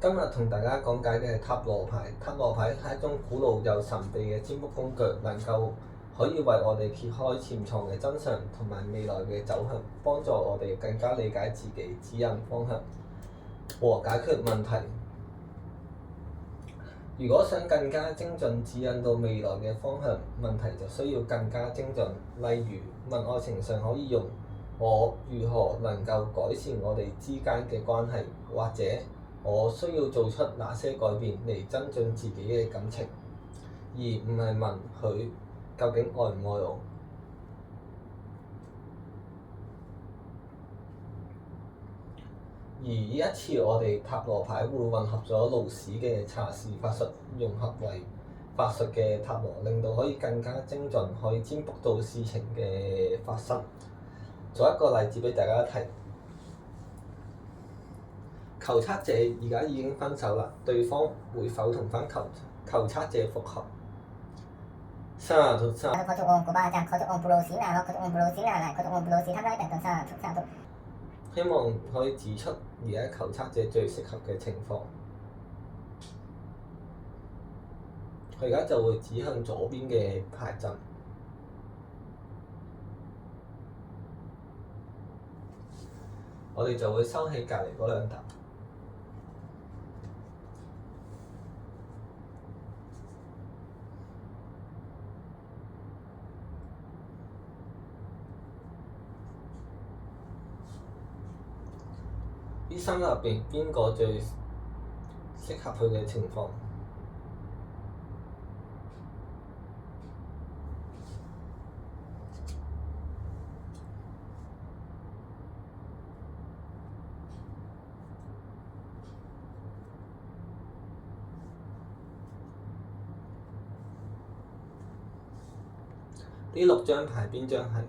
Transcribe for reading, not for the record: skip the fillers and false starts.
今日同大家講解嘅係塔羅牌。塔羅牌係一種古老又神秘嘅占卜工具，可以為我哋揭開潛藏嘅真相同埋未來嘅走向，幫助我哋更加理解自己、指引方向和解決問題。如果想更加精準指引到未來嘅方向，問題就需要更加精準。例如問愛情上可以用我如何能夠改善我哋之間嘅關係，或者我需要做出哪些改變嚟增進自己嘅感情，而唔係問佢究竟愛唔愛我。而呢一次我哋塔羅牌會混合咗盧氏嘅查氏法術，融合為法術嘅塔羅，令到可以更加精準，可以占卜到事情嘅發生。做一個例子俾大家睇，求測者而家已經分手啦，對方會否同翻求測者復合？希望可以指出而家求測者最適合嘅情況。佢而家就會指向左邊嘅牌陣，我哋就會收起隔離嗰兩沓。呢三沓入邊邊個最適合佢嘅情況？呢六張牌邊張係？